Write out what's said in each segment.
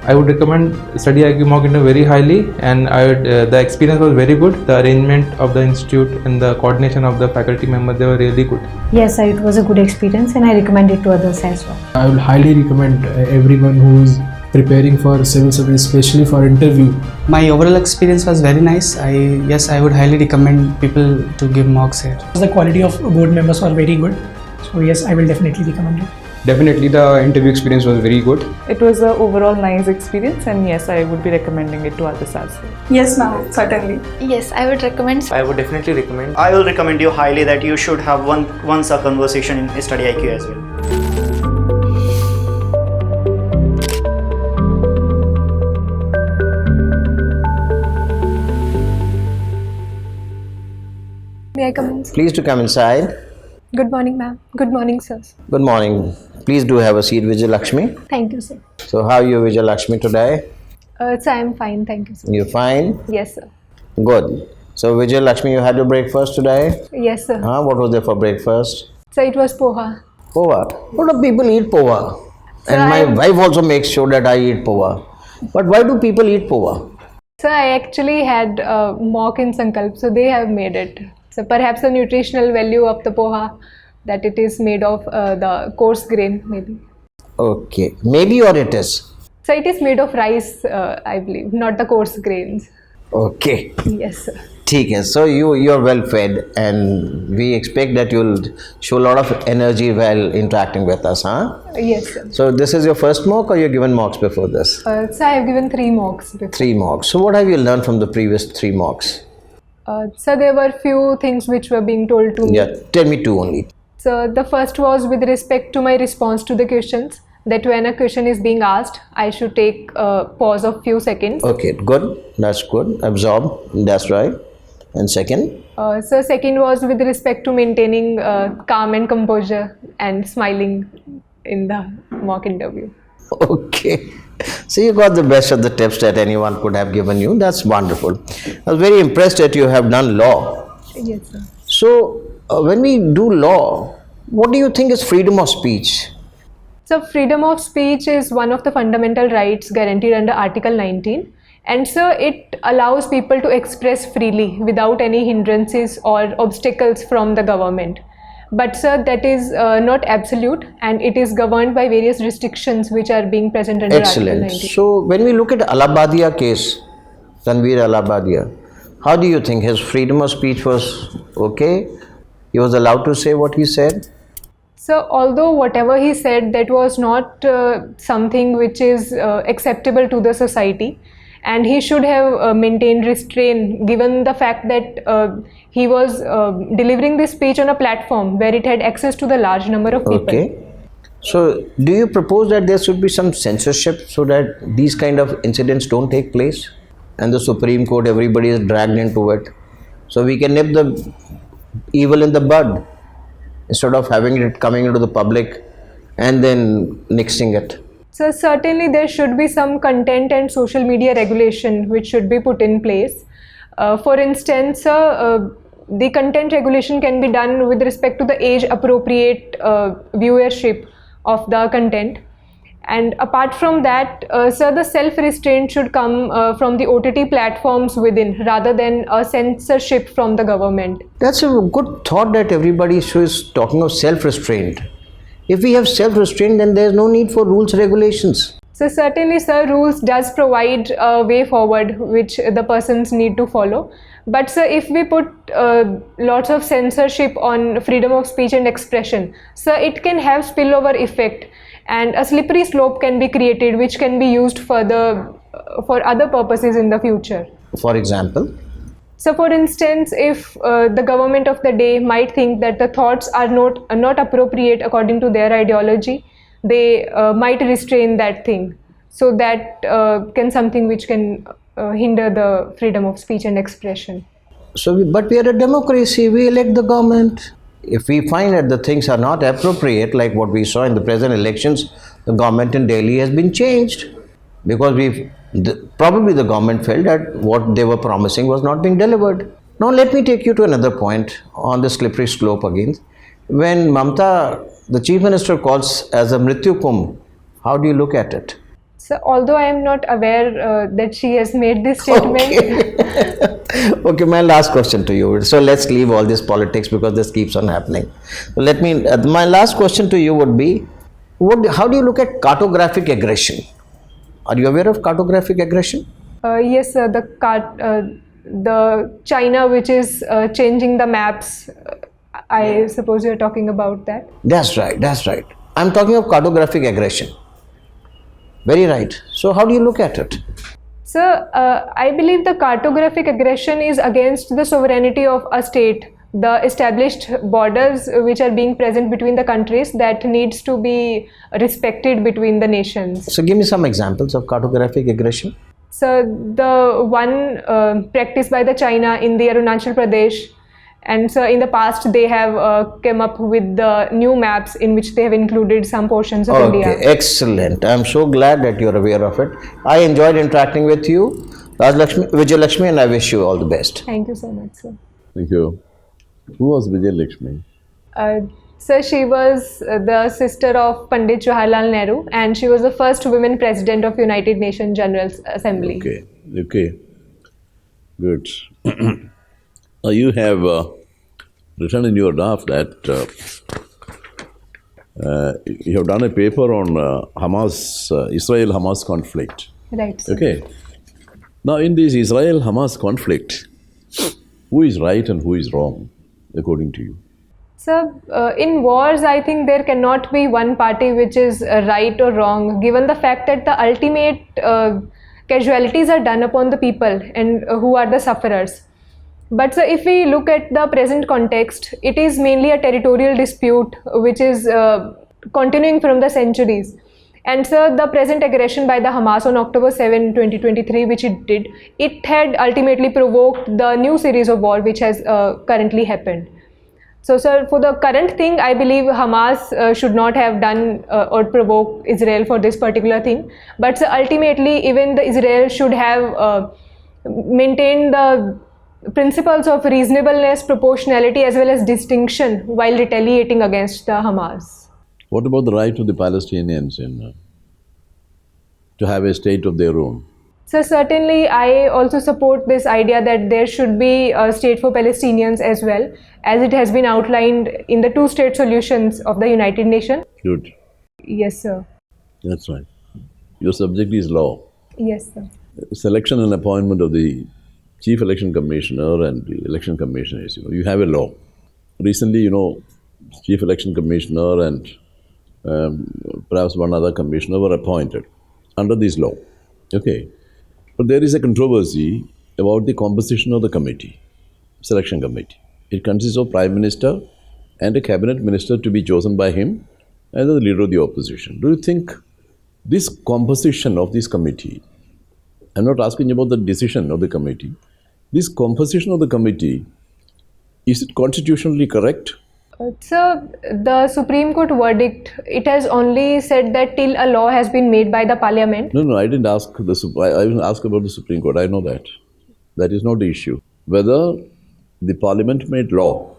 I would recommend Studyiq mock interview very highly, and the experience was very good. The arrangement of the institute and the coordination of the faculty members, they were really good. Yes, it was a good experience and I recommend it to others as well. I will highly recommend everyone who is preparing for civil service, especially for interview. My overall experience was very nice. I would highly recommend people to give mocks here. The quality of board members were very good. So yes, I will definitely recommend it. Definitely the interview experience was very good. It was an overall nice experience, and yes, I would be recommending it to others as well. Yes, ma'am, certainly. Yes, I would recommend. I would definitely recommend. I will recommend you highly that you should have once a conversation in Studyiq as well. May I come in? Please to come inside. Good morning, ma'am. Good morning, sir. Good morning. Please do have a seat, Vijaylakshmi. Thank you, sir. So how are you, Vijaylakshmi, today? Sir, I am fine. Thank you, sir. You fine? Yes, sir. Good. So Vijaylakshmi, you had your breakfast today? Yes, sir. What was there for breakfast? Sir, it was poha. Poha. What do people eat poha? Sir, and my wife also makes sure that I eat poha. But why do people eat poha? Sir, I actually had mock in Sankalp, so they have made it. So perhaps the nutritional value of the poha, that it is made of the coarse grain, maybe. Okay. Maybe or it is? So it is made of rice, I believe, not the coarse grains. Okay. Yes, sir. ठीक है. So you're well fed, and we expect that you'll show a lot of energy while interacting with us, huh? Yes, sir. So this is your first mock, or you've given mocks before this? So I have given 3 mocks before. 3 mocks. So what have you learned from the previous 3 mocks? So there were few things which were being told to me. Yeah, tell me 2 only. So the first was with respect to my response to the questions, that when a question is being asked, I should take a pause of few seconds. Okay, good. That's good. Absorb. That's right. And second? So second was with respect to maintaining calm and composure and smiling in the mock interview. Okay. So you got the best of the tips that anyone could have given you. That's wonderful. I was very impressed that you have done law. Yes, sir. So when we do law, what do you think is freedom of speech? So freedom of speech is one of the fundamental rights guaranteed under Article 19. And so it allows people to express freely without any hindrances or obstacles from the government. But sir, that is not absolute, and it is governed by various restrictions which are being present under Article 19. So when we look at Allahabadia case, Tanveer Allahabadia, how do you think his freedom of speech was okay? He was allowed to say what he said? So although whatever he said, that was not something which is acceptable to the society, and he should have maintained restraint given the fact that he was delivering this speech on a platform where it had access to the large number of people. Okay. So do you propose that there should be some censorship so that these kind of incidents don't take place? And the Supreme Court, everybody is dragged into it. So we can nip the evil in the bud instead of having it coming into the public and then nixing it. So certainly there should be some content and social media regulation which should be put in place. For instance, the content regulation can be done with respect to the age appropriate viewership of the content. And apart from that, sir, the self-restraint should come from the OTT platforms within rather than a censorship from the government. That's a good thought that everybody is talking of self-restraint. If we have self-restraint, then there's no need for rules, regulations. So certainly, sir, rules does provide a way forward which the persons need to follow. But sir, if we put lots of censorship on freedom of speech and expression, sir, it can have spillover effect, and a slippery slope can be created which can be used further for other purposes in the future. For example? So for instance, if the government of the day might think that the thoughts are not appropriate according to their ideology, they might restrain that thing. So that can something which can hinder the freedom of speech and expression. But we are a democracy, we elect the government. If we find that the things are not appropriate, like what we saw in the present elections, the government in Delhi has been changed. Because probably the government felt that what they were promising was not being delivered. Now let me take you to another point on the slippery slope again. When Mamta, the Chief Minister, calls as a Mrityu Kumbh, how do you look at it? So although I am not aware that she has made this statement. Okay, my last question to you. So let's leave all this politics because this keeps on happening. Let me. My last question to you would be, how do you look at cartographic aggression? Are you aware of cartographic aggression? Yes, sir. The China which is changing the maps. I suppose you're talking about that. That's right. That's right. I'm talking of cartographic aggression. Very right. So how do you look at it? Sir, I believe the cartographic aggression is against the sovereignty of a state. The established borders which are being present between the countries, that needs to be respected between the nations. So give me some examples of cartographic aggression. So the one practiced by the China in the Arunachal Pradesh, and so in the past they have come up with the new maps in which they have included some portions of India. Okay, excellent. I'm so glad that you're aware of it. I enjoyed interacting with you, Vijaylakshmi, and I wish you all the best. Thank you so much, sir. Thank you. Who was Vijaylakshmi? Sir, she was the sister of Pandit Jawaharlal Nehru, and she was the first women president of United Nations General Assembly. Okay. Good. You have written in your draft that you have done a paper on Israel-Hamas conflict. Right, sir. Okay. Now, in this Israel-Hamas conflict, who is right and who is wrong, according to you? So, in wars, I think there cannot be one party which is right or wrong, given the fact that the ultimate casualties are done upon the people and who are the sufferers. But so if we look at the present context, it is mainly a territorial dispute which is continuing from the centuries. And so the present aggression by the Hamas on October 7, 2023, which it did, it had ultimately provoked the new series of war which has currently happened. So, sir, for the current thing, I believe Hamas should not have done or provoked Israel for this particular thing. But so ultimately, even the Israel should have maintained the principles of reasonableness, proportionality, as well as distinction while retaliating against the Hamas. What about the right of the Palestinians to have a state of their own? So certainly, I also support this idea that there should be a state for Palestinians as well, as it has been outlined in the two-state solutions of the United Nations. Good. Yes, sir. That's right. Your subject is law. Yes, sir. Selection and appointment of the Chief Election Commissioner and the Election Commissioners. You have a law. Recently, Chief Election Commissioner and perhaps one other commissioner were appointed under this law. Okay. But there is a controversy about the composition of the committee, selection committee. It consists of Prime Minister and a cabinet minister to be chosen by him and the leader of the opposition. Do you think this composition of this committee, I'm not asking about the decision of the committee, this composition of the committee, is it constitutionally correct? So the Supreme Court verdict, it has only said that till a law has been made by the Parliament. No, I didn't ask I didn't ask about the Supreme Court. I know that. That is not the issue. Whether the Parliament made law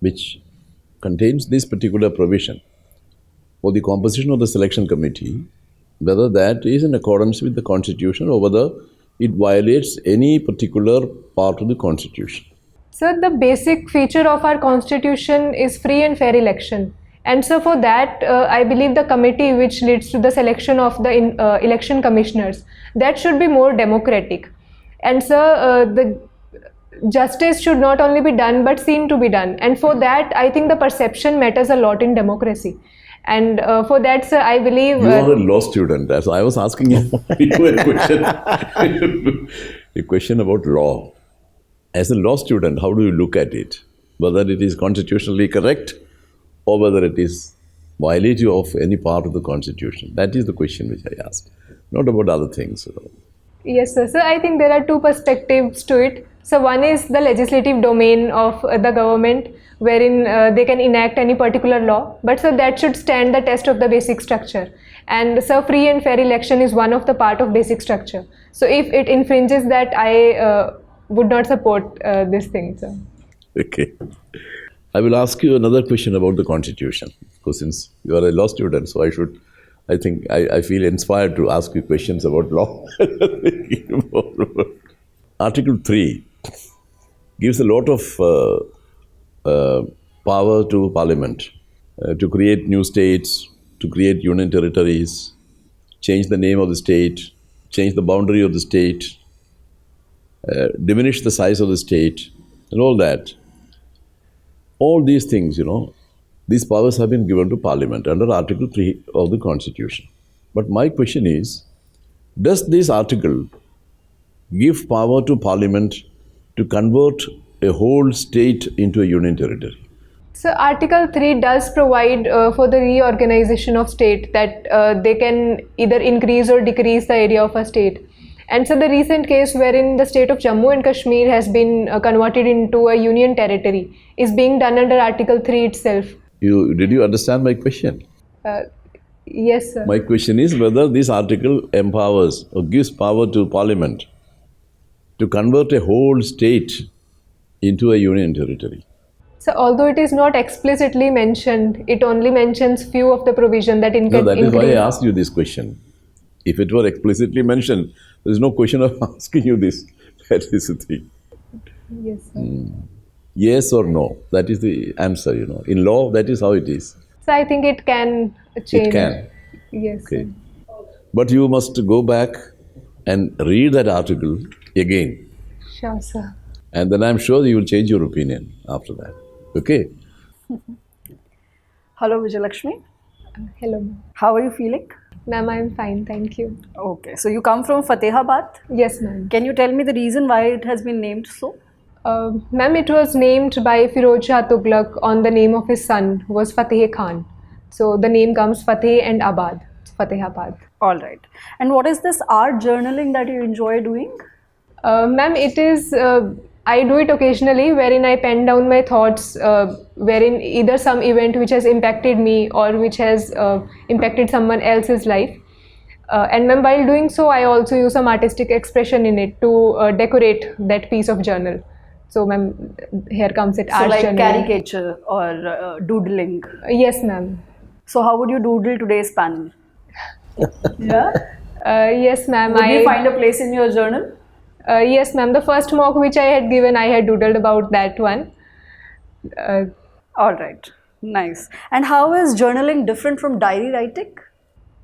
which contains this particular provision for the composition of the selection committee, whether that is in accordance with the Constitution or whether it violates any particular part of the Constitution. So the basic feature of our constitution is free and fair election. And so for that, I believe the committee which leads to the selection of the election commissioners, that should be more democratic. And so the justice should not only be done but seen to be done. And for that, I think the perception matters a lot in democracy. And for that, sir, I believe... You are a law student. So I was asking you a question about law. As a law student, how do you look at it? Whether it is constitutionally correct or whether it is violative of any part of the Constitution. That is the question which I asked, not about other things. Yes, sir. So I think there are two perspectives to it. So one is the legislative domain of the government, wherein they can enact any particular law. But so that should stand the test of the basic structure. And so free and fair election is one of the part of basic structure. So if it infringes that, I would not support this thing, sir. Okay. I will ask you another question about the Constitution. Because since you are a law student, so I should I think I feel inspired to ask you questions about law. Article 3 gives a lot of power to Parliament to create new states, to create union territories, change the name of the state, change the boundary of the state, diminish the size of the state, and all that. All these things, these powers have been given to Parliament under Article 3 of the Constitution. But my question is, does this article give power to Parliament to convert a whole state into a union territory? So Article 3 does provide for the reorganization of state, that they can either increase or decrease the area of a state. And so the recent case wherein the state of Jammu and Kashmir has been converted into a union territory is being done under Article 3 itself. Did you understand my question? Yes, sir. My question is whether this article empowers or gives power to Parliament to convert a whole state into a union territory. So although it is not explicitly mentioned, it only mentions few of the provision that No, that is why I asked you this question. If it were explicitly mentioned, there is no question of asking you this. That is the thing. Yes, sir. Yes or no, that is the answer, In law, that is how it is. So I think it can change. It can. Yes. Okay. Sir. But you must go back and read that article again. Sure, sir. And then I'm sure you will change your opinion after that. Okay? Hello, Vijaylakshmi. Hello, ma'am. How are you feeling? Ma'am, I'm fine, thank you. Okay, so you come from Fatehabad. Yes, ma'am. Can you tell me the reason why it has been named so? Ma'am, it was named by Firoz Shah Tughlaq on the name of his son, who was Fateh Khan. So the name comes Fateh and Abad, Fatehabad. All right. And what is this art journaling that you enjoy doing? Ma'am, it is, I do it occasionally wherein I pen down my thoughts, wherein either some event which has impacted me or which has impacted someone else's life. And ma'am, while doing so, I also use some artistic expression in it to decorate that piece of journal. So ma'am, here comes it, art like journaling. Caricature or doodling? Yes, ma'am. So how would you doodle today's panel? Yeah? Yes, ma'am. Would you find a place in your journal? Yes, ma'am. The first mock which I had given, I had doodled about that one. All right. Nice. And how is journaling different from diary writing?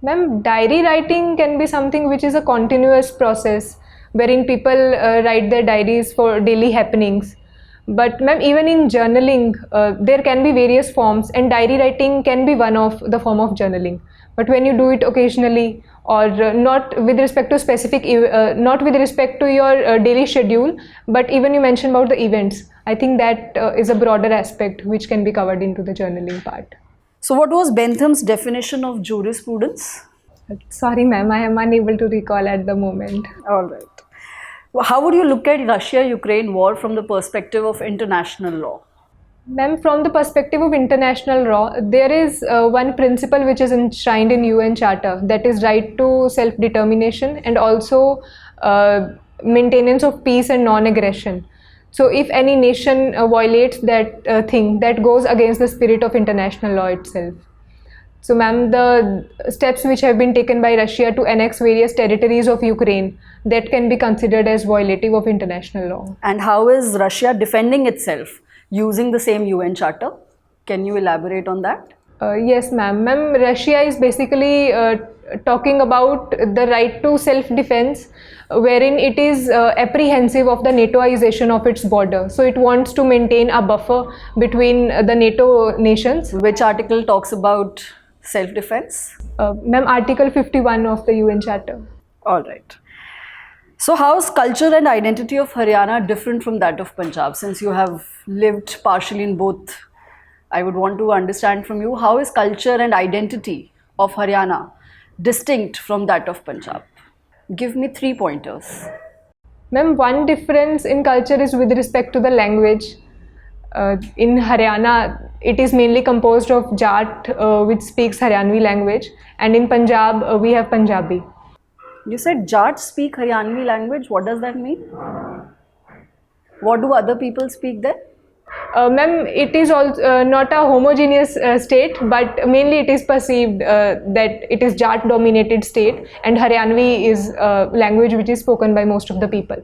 Ma'am, diary writing can be something which is a continuous process wherein people write their diaries for daily happenings. But ma'am, even in journaling, there can be various forms, and diary writing can be one of the form of journaling. But when you do it occasionally, or not with respect to specific, not with respect to your daily schedule, but even you mentioned about the events, I think that is a broader aspect which can be covered into the journaling part. So what was Bentham's definition of jurisprudence? Sorry ma'am, I am unable to recall at the moment. All right. How would you look at Russia-Ukraine war from the perspective of international law? Ma'am, from the perspective of international law, there is one principle which is enshrined in UN Charter, that is right to self-determination and also maintenance of peace and non-aggression. So if any nation violates that thing, that goes against the spirit of international law itself. So ma'am, the steps which have been taken by Russia to annex various territories of Ukraine, that can be considered as violative of international law. And how is Russia defending itself using the same UN Charter? Can you elaborate on that? Yes ma'am. Ma'am, Russia is basically talking about the right to self-defense, wherein it is apprehensive of the NATOization of its border. So it wants to maintain a buffer between the NATO nations. Which article talks about self-defense? Ma'am, Article 51 of the UN Charter. All right. So how is culture and identity of Haryana different from that of Punjab? Since you have lived partially in both, I would want to understand from you, how is culture and identity of Haryana distinct from that of Punjab? Give me 3 pointers. Ma'am, one difference in culture is with respect to the language. In Haryana, it is mainly composed of Jat, which speaks Haryanvi language, and in Punjab, we have Punjabi. You said Jat speak Haryanvi language. What does that mean? What do other people speak there? Ma'am, it is also not a homogeneous state, but mainly it is perceived that it is Jat-dominated state, and Haryanvi is a language which is spoken by most of the people.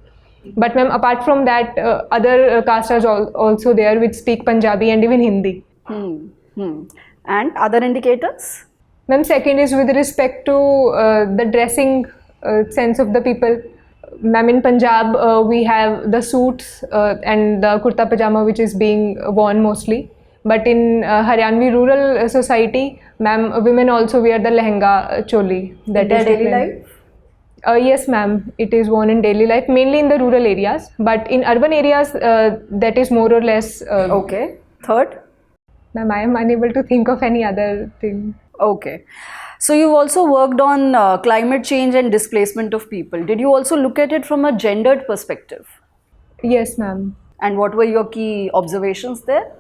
But ma'am, apart from that, other castes are also there which speak Punjabi and even Hindi. And other indicators? Ma'am, second is with respect to the dressing sense of the people. Ma'am, in Punjab, we have the suits and the kurta pajama which is being worn mostly. But in Haryanvi rural society, ma'am, women also wear the lehenga choli. That is daily life? Yes, ma'am, it is worn in daily life, mainly in the rural areas. But in urban areas, that is more or less... Okay. Third? Ma'am, I am unable to think of any other thing. Okay. So you've also worked on climate change and displacement of people. Did you also look at it from a gendered perspective? Yes, ma'am. And what were your key observations there?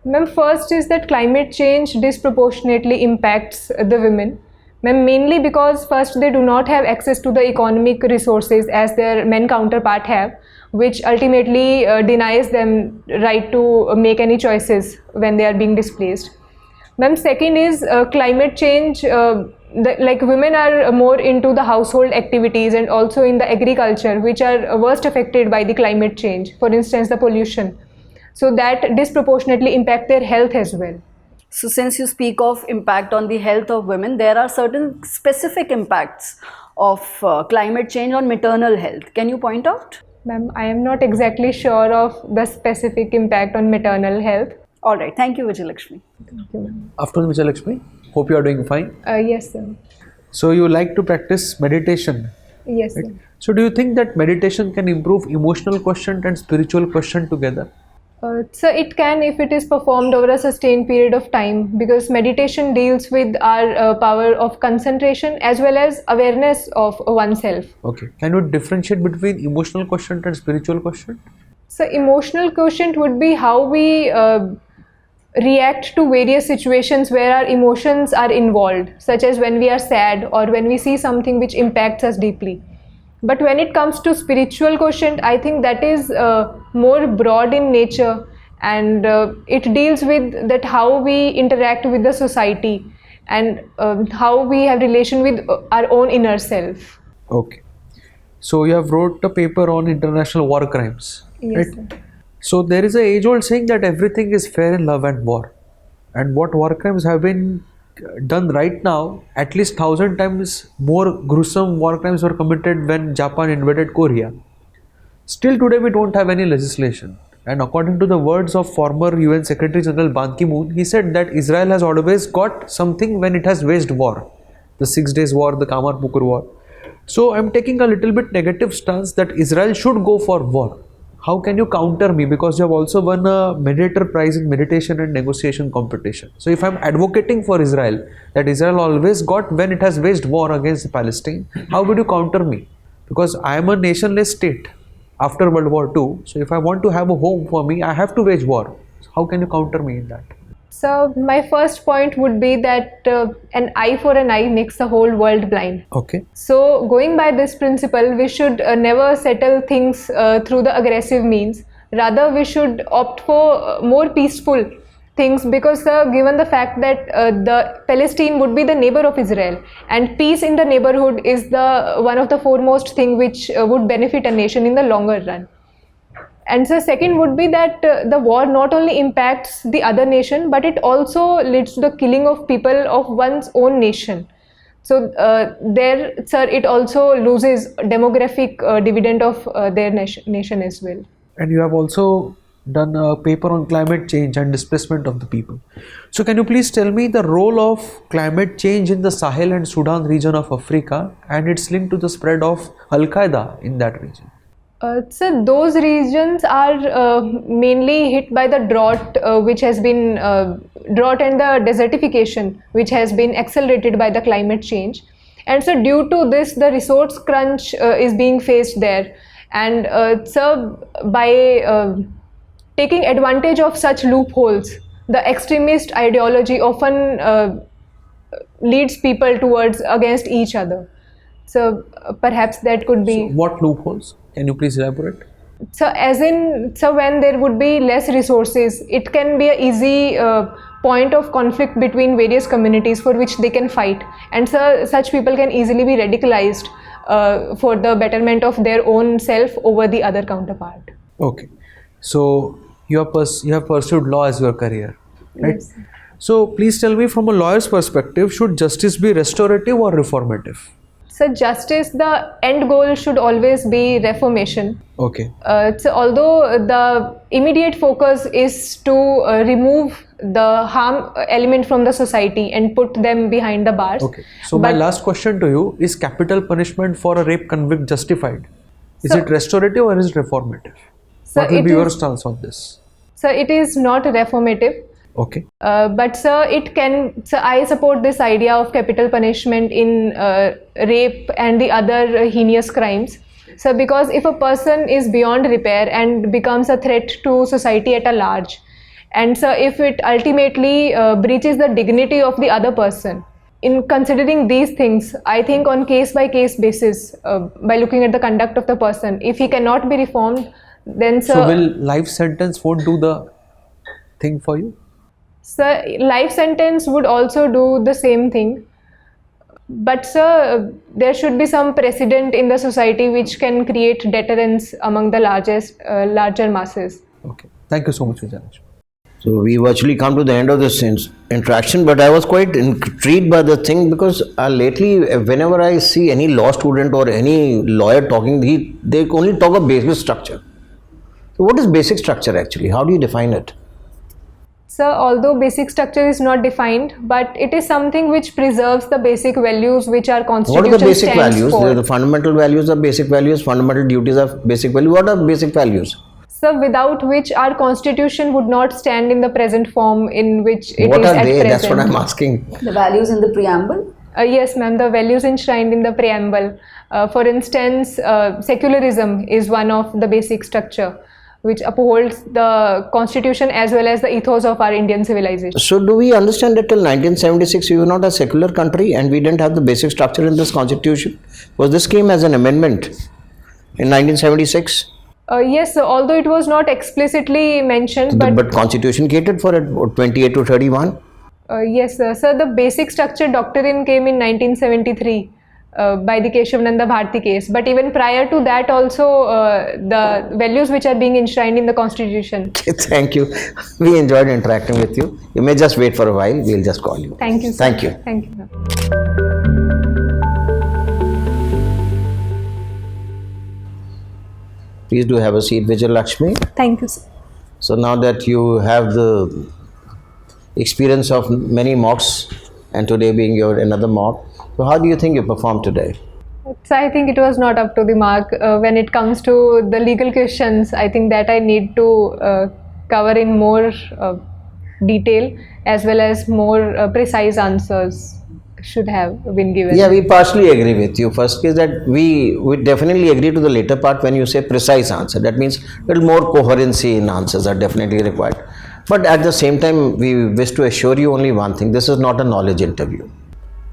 Ma'am, first is that climate change disproportionately impacts the women. Ma'am, mainly because first they do not have access to the economic resources as their men counterpart have, which ultimately denies them right to make any choices when they are being displaced. Ma'am, second is climate change, like women are more into the household activities and also in the agriculture, which are worst affected by the climate change, for instance the pollution. So that disproportionately impact their health as well. So since you speak of impact on the health of women, there are certain specific impacts of climate change on maternal health. Can you point out? Ma'am, I am not exactly sure of the specific impact on maternal health. All right. Thank you, Vijaylakshmi. Thank you, ma'am. Afternoon, Vijaylakshmi. Hope you are doing fine. Yes, sir. So you like to practice meditation? Yes, right? sir. So do you think that meditation can improve emotional quotient and spiritual quotient together? So it can if it is performed over a sustained period of time, because meditation deals with our power of concentration as well as awareness of oneself. Okay. Can you differentiate between emotional quotient and spiritual quotient? So emotional quotient would be how we react to various situations where our emotions are involved, such as when we are sad or when we see something which impacts us deeply. But when it comes to spiritual quotient, I think that is more broad in nature, and it deals with that how we interact with the society and how we have relation with our own inner self. Okay. So you have wrote a paper on international war crimes. Yes, right? sir. So there is a age-old saying that everything is fair in love and war. And what war crimes have been done right now, at least 1,000 times more gruesome war crimes were committed when Japan invaded Korea. Still today we don't have any legislation. And according to the words of former UN Secretary General Ban Ki-moon, he said that Israel has always got something when it has waged war. The 6 Days War, the Kamar Pukur War. So I'm taking a little bit negative stance that Israel should go for war. How can you counter me? Because you have also won a Mediator Prize in Meditation and Negotiation competition. So if I'm advocating for Israel, that Israel always got when it has waged war against Palestine, how would you counter me? Because I am a nationless state after World War II. So if I want to have a home for me, I have to wage war. So how can you counter me in that? So my first point would be that an eye for an eye makes the whole world blind. Okay. So going by this principle, we should never settle things through the aggressive means. Rather, we should opt for more peaceful things, because given the fact that the Palestine would be the neighbor of Israel, and peace in the neighborhood is the one of the foremost thing which would benefit a nation in the longer run. And so second would be that the war not only impacts the other nation, but it also leads to the killing of people of one's own nation. So there, sir, it also loses demographic dividend of their nation as well. And you have also done a paper on climate change and displacement of the people. So can you please tell me the role of climate change in the Sahel and Sudan region of Africa and its link to the spread of Al-Qaeda in that region? So those regions are mainly hit by the drought, which has been drought and the desertification, which has been accelerated by the climate change. And so due to this, the resource crunch is being faced there. And so by taking advantage of such loopholes, the extremist ideology often leads people towards against each other. So perhaps that could be... So what loopholes? Can you please elaborate? So when there would be less resources, it can be an easy point of conflict between various communities for which they can fight, and so such people can easily be radicalized for the betterment of their own self over the other counterpart. Okay, so you have pursued law as your career, right? Yes. So please tell me, from a lawyer's perspective, should justice be restorative or reformative? So justice, the end goal should always be reformation. Okay. So although the immediate focus is to remove the harm element from the society and put them behind the bars. Okay. So my last question to you is: capital punishment for a rape convict justified? Is it restorative or is it reformative? What will be your stance on this? So it is not reformative. Okay. But sir, it can. So I support this idea of capital punishment in rape and the other heinous crimes. So because if a person is beyond repair and becomes a threat to society at a large, and so if it ultimately breaches the dignity of the other person, in considering these things, I think on case-by-case basis, by looking at the conduct of the person, if he cannot be reformed, then so will life sentence won't do the thing for you? Sir, life sentence would also do the same thing, but sir, there should be some precedent in the society which can create deterrence among the larger masses. Okay, thank you so much, Vijaylakshmi. So we virtually come to the end of this interaction, but I was quite intrigued by the thing because lately, whenever I see any law student or any lawyer talking, they only talk of basic structure. So what is basic structure actually? How do you define it? So although basic structure is not defined, but it is something which preserves the basic values which our constitution What are the basic stands values? for. The fundamental values are basic values, fundamental duties are basic values. What are basic values? So without which our constitution would not stand in the present form in which it What is are at they? present. That's what I'm asking. The values in the preamble? Yes, ma'am, the values enshrined in the preamble. For instance, secularism is one of the basic structure which upholds the constitution as well as the ethos of our Indian civilization. So do we understand that till 1976 we were not a secular country and we didn't have the basic structure in this constitution? Was this came as an amendment in 1976? Yes, although it was not explicitly mentioned, but constitution catered for it, 28 to 31? Yes, sir, the basic structure doctrine came in 1973. By the Keshavananda Bharti case, but even prior to that also the values which are being enshrined in the constitution. Okay, thank you. We enjoyed interacting with you. You may just wait for a while. We'll just call you. Thank you, sir. Thank you. Thank you. Please do have a seat, Vijaylakshmi. Thank you, sir. So now that you have the experience of many mocks and today being your another mock, so how do you think you performed today? So I think it was not up to the mark. When it comes to the legal questions, I think that I need to cover in more detail as well as more precise answers should have been given. Yeah, we partially agree with you. First is that we definitely agree to the later part when you say precise answer. That means a little more coherency in answers are definitely required. But at the same time, we wish to assure you only one thing. This is not a knowledge interview.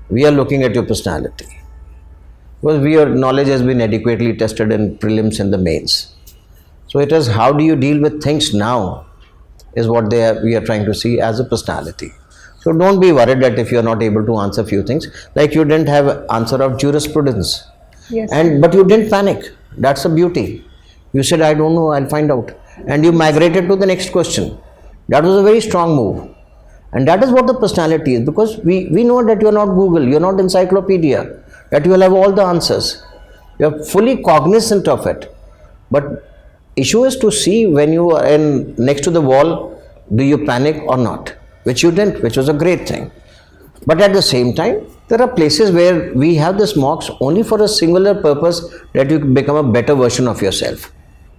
We are looking at your personality. Because your knowledge has been adequately tested in prelims and the mains. So it is how do you deal with things now is what we are trying to see as a personality. So don't be worried that if you are not able to answer few things, like you didn't have answer of jurisprudence. Yes. But you didn't panic. That's the beauty. You said, I don't know, I'll find out. And you migrated to the next question. That was a very strong move. And that is what the personality is, because we know that you are not Google, you are not encyclopedia, that you will have all the answers. You are fully cognizant of it. But issue is to see when you are next to the wall, do you panic or not? Which you didn't, which was a great thing. But at the same time, there are places where we have this mocks only for a singular purpose that you become a better version of yourself.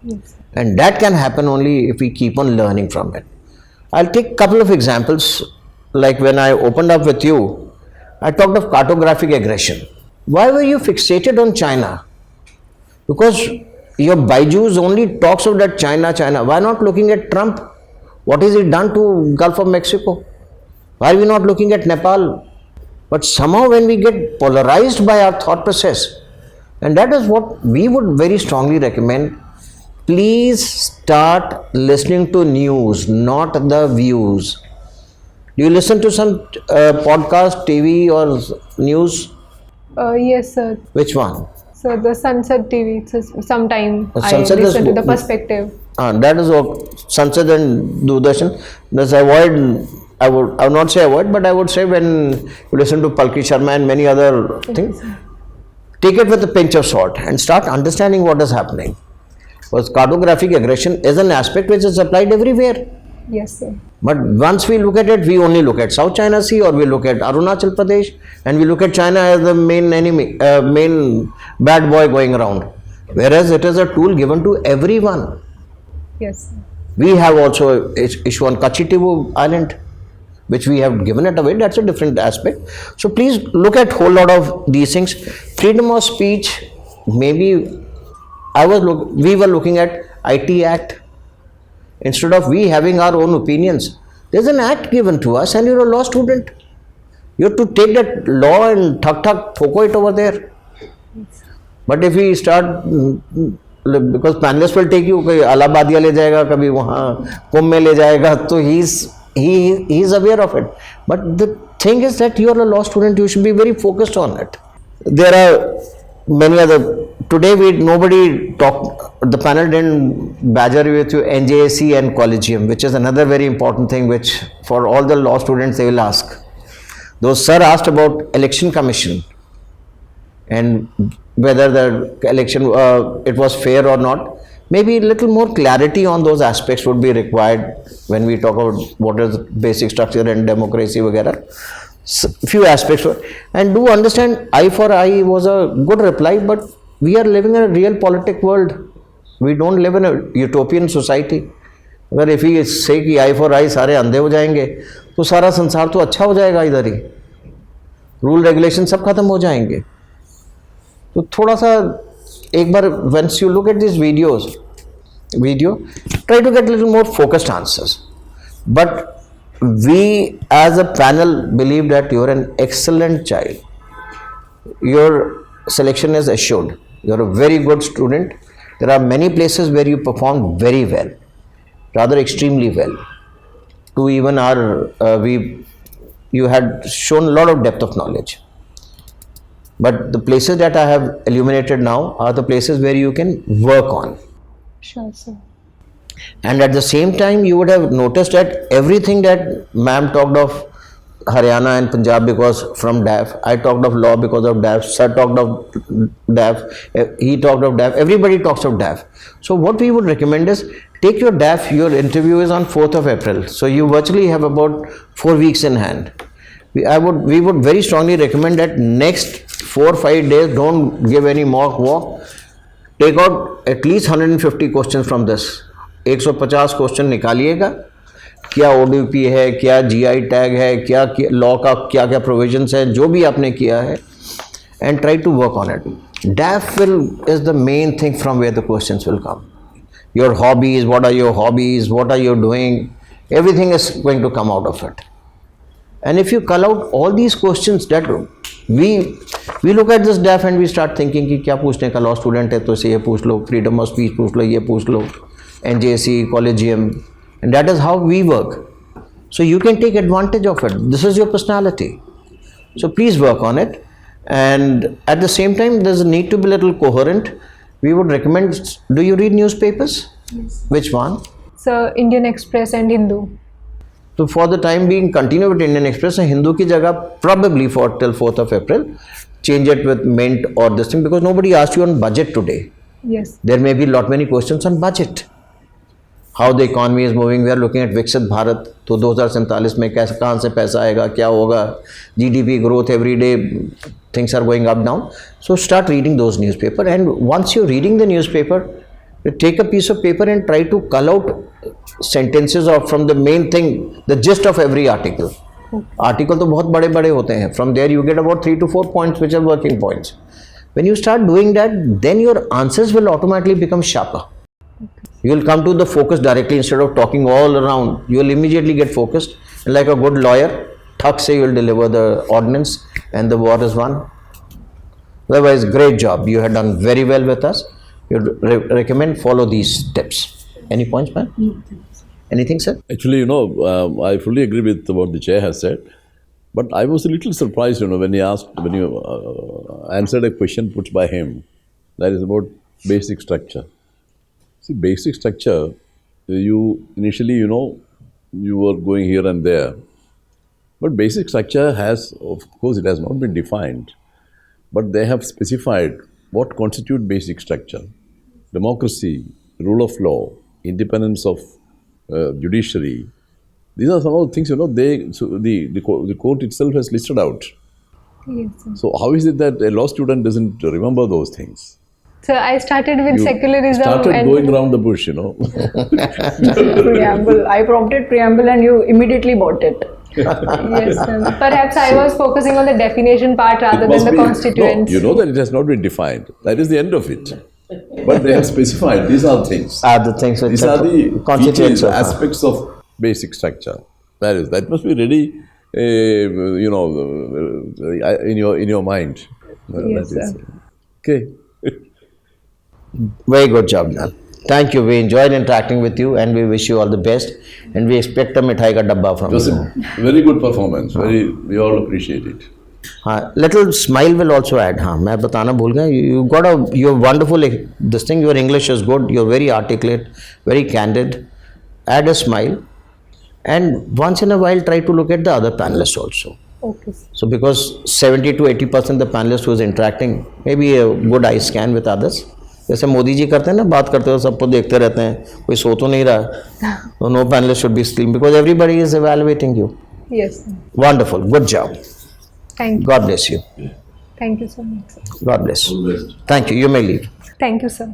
Yes. And that can happen only if we keep on learning from it. I'll take a couple of examples. Like when I opened up with you, I talked of cartographic aggression. Why were you fixated on China? Because your Byju's only talks of that China. Why not looking at Trump? What has he done to Gulf of Mexico? Why are we not looking at Nepal? But somehow when we get polarized by our thought process, and that is what we would very strongly recommend, please start listening to news, not the views. Do you listen to some podcast, TV or news? Yes, sir. Which one? So the Sunset TV. Sometime Sunset I listen is- to the perspective. That is Sunset and Doordarshan. Thus avoid, I would not say avoid, but I would say when you listen to Palki Sharma and many other things, take it with a pinch of salt and start understanding what is happening. Because cartographic aggression is an aspect which is applied everywhere. Yes, sir. But once we look at it, we only look at South China Sea, or we look at Arunachal Pradesh, and we look at China as the main enemy, main bad boy going around. Whereas it is a tool given to everyone. Yes, sir. We have also issue on Kachitivu Island, which we have given it away. That's a different aspect. So please look at whole lot of these things. Freedom of speech, maybe we were looking at IT Act. Instead of we having our own opinions, there's an act given to us and you're a law student. You have to take that law and thoko it over there. But if we start, because panelists will take you, कभी अलाहाबादिया ले जाएगा, कभी वहाँ कुंभ में ले जाएगा, तो he is aware of it. But the thing is that you are a law student, you should be very focused on it. There are many other. Today nobody talked, the panel didn't badger with you NJSC and Collegium, which is another very important thing which for all the law students they will ask. Though sir asked about election commission and whether the election it was fair or not, maybe a little more clarity on those aspects would be required when we talk about what is basic structure and democracy वगैरह. Few aspects, and do understand eye for eye was a good reply, but we are living in a real politic world. We don't live in a utopian society. अगर if we say कि eye for eye सारे अंधे हो जाएंगे तो सारा संसार तो अच्छा हो जाएगा इधर ही. रूल रेगुलेशन सब खत्म हो जाएंगे. तो थोड़ा सा एक बार once you look at these video, try to get a little more focused answers. But we as a panel believe that you are an excellent child. Your selection is assured. You are a very good student. There are many places where you performed very well, rather extremely well. To even you had shown a lot of depth of knowledge. But the places that I have illuminated now are the places where you can work on. Sure, sir. And at the same time, you would have noticed that everything that ma'am talked of Haryana and Punjab because from DAF, I talked of law because of DAF, sir talked of DAF, he talked of DAF, everybody talks of DAF. So what we would recommend is take your DAF, your interview is on 4th of April. So you virtually have about 4 weeks in hand. We would very strongly recommend that next 4 or 5 days, don't give any mock walk. Take out at least 150 questions from this. 150 question निकालिएगा. क्या ODP है, क्या GI tag है, क्या law का क्या क्या provisions है, जो भी आपने किया है, and try to work on it. DAF is the main thing from where the questions will come. Your hobbies, what are your hobbies, what are you doing, everything is going to come out of it. And if you call out all these questions that we look at this DAF and we start thinking कि क्या पूछने का, law student है तो इसे ये पूछ लो, freedom of speech पूछ लो, ये पूछ लो, NJSC, Collegium, and that is how we work. So you can take advantage of it. This is your personality. So please work on it. And at the same time, there's a need to be a little coherent. We would recommend, do you read newspapers? Yes. Which one? So Indian Express and Hindu. So for the time being, continue with Indian Express and Hindu ki jagah probably for till 4th of April. Change it with Mint or this thing because nobody asked you on budget today. Yes. There may be lot many questions on budget. How the economy is moving, we are looking at Viksit Bharat. तो 2047 में कैसे कहाँ से पैसा आएगा, क्या होगा, GDP growth every day, things are going up down. So start reading those newspaper, and once you're reading the newspaper, you take a piece of paper and try to cull out sentences or from the main thing, the gist of every article. Article तो बहुत बड़े बड़े होते हैं. From there you get about 3 to 4 points which are working points. When you start doing that, then your answers will automatically become sharper. You will come to the focus directly instead of talking all around. You will immediately get focused. And like a good lawyer, thak se you will deliver the ordinance and the war is won. Otherwise, great job. You had done very well with us. you'd recommend follow these tips. Any points, ma'am? Anything, sir? Actually, I fully agree with what the chair has said. But I was a little surprised, when you answered a question put by him, that is about basic structure. See, basic structure, you initially, you were going here and there. But basic structure has, of course, it has not been defined. But they have specified what constitutes basic structure. Democracy, rule of law, independence of judiciary. These are some of the things, the court itself has listed out. Yes, sir. So how is it that a law student doesn't remember those things? So I started with secularism. Started and going around the bush, Preamble. I prompted preamble and you immediately bought it. Yes, sir. Perhaps I was focusing on the definition part rather than the constituents. No, you know that it has not been defined. That is the end of it. But they have specified these are things. These are the features, aspects of basic structure. That must be ready, in your mind. Yes, sir. Okay. Very good job, ma'am. Thank you. We enjoyed interacting with you, and we wish you all the best. And we expect a mithai ka dabba from It was you. a very good performance. We all appreciate it. Little smile will also add. मैं बताना भूल गया. You're wonderful. This thing, your English is good. You're very articulate, very candid. Add a smile, and once in a while try to look at the other panelists also. Okay. So because 70 to 80% the panelists who is interacting, maybe a good eye scan with others. जैसे मोदी जी करते हैं ना, बात करते हो सबको देखते रहते हैं, कोई सो तो नहीं रहा. So no panelist should be sleeping because everybody is evaluating you. Yes, sir. Wonderful. Good job. Thank you. God bless you. Thank you so much, sir. God bless. Thank you. You may leave. Thank you, sir.